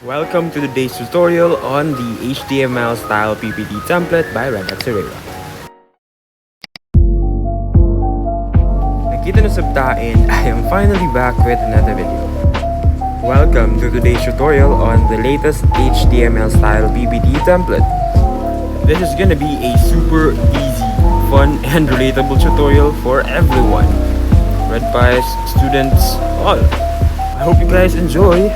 Welcome to today's tutorial on the HTML STYLE PPT template by redppt.pw. Nakita na sabtain, I am finally back with another video. Welcome to today's tutorial on the latest HTML STYLE PPT template. This is gonna be a super easy, fun, and relatable tutorial for everyone. Redpies, students, all. I hope you guys enjoy.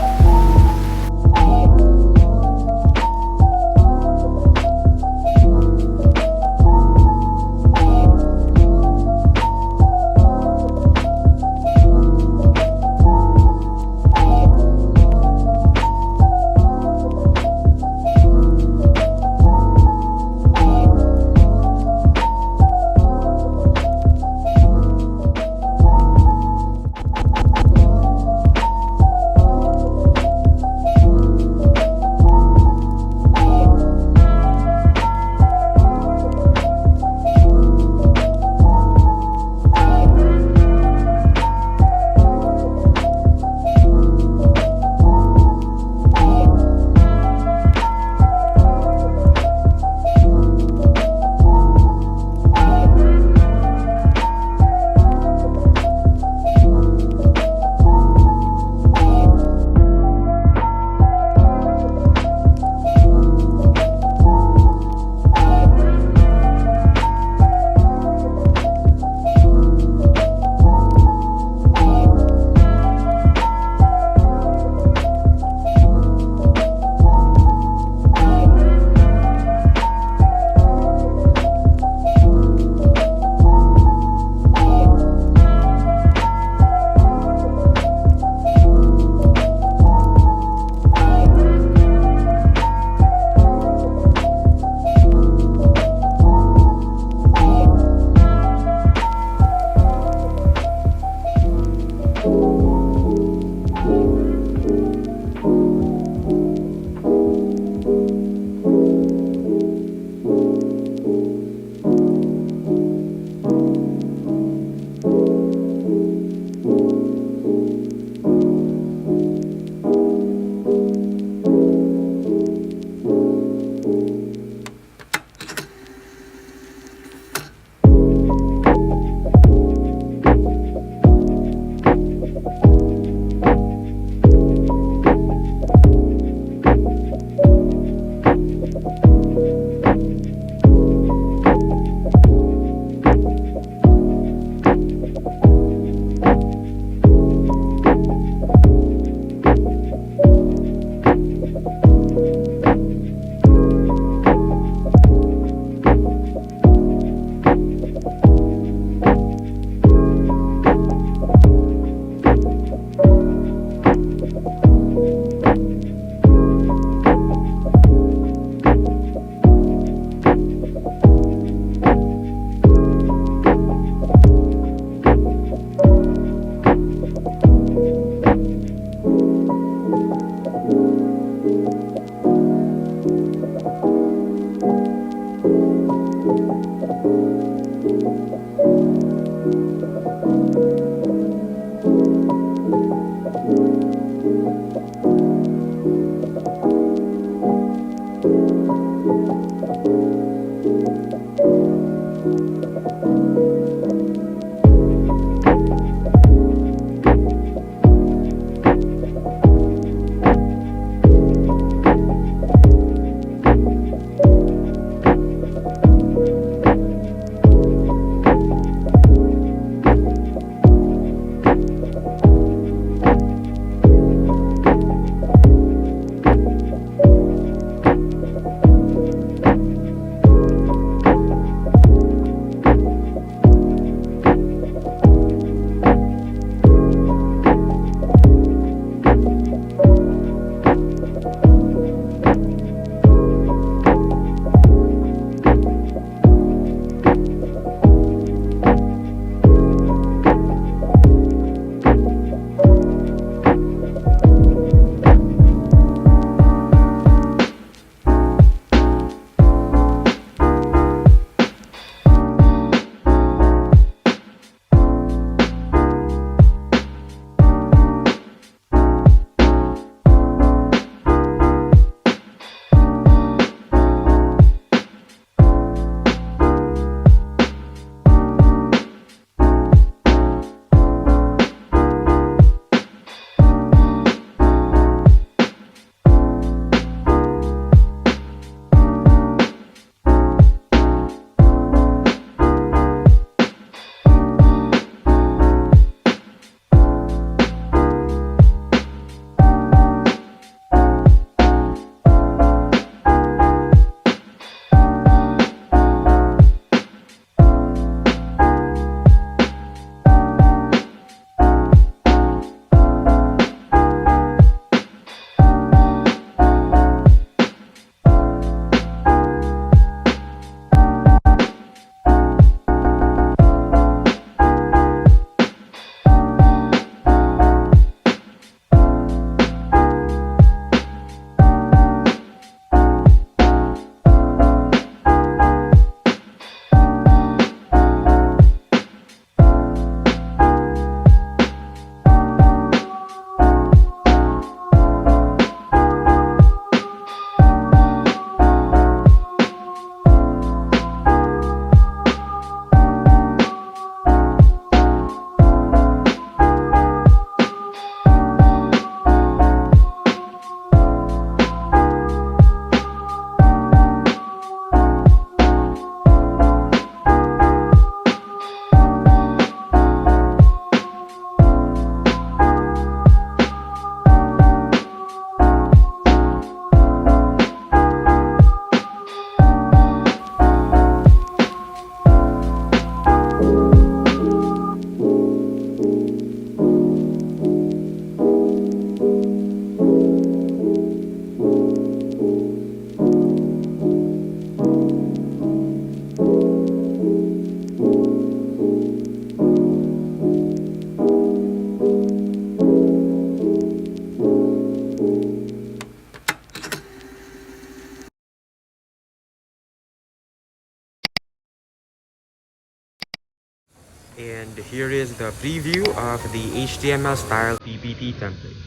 here is the preview of the HTML style PPT template.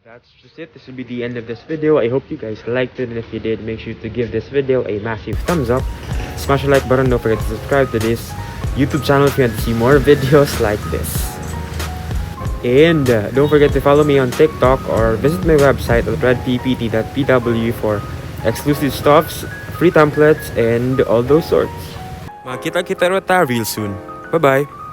That's just it. This will be the end of this video. I hope you guys liked it, and if you did, make sure to give this video a massive thumbs up. Smash the like button. Don't forget to subscribe to this YouTube channel if you want to see more videos like this. And don't forget to follow me on TikTok or visit my website at redppt.pw for exclusive stuffs, free templates, and all those sorts. Makita-kita real soon. Bye-bye.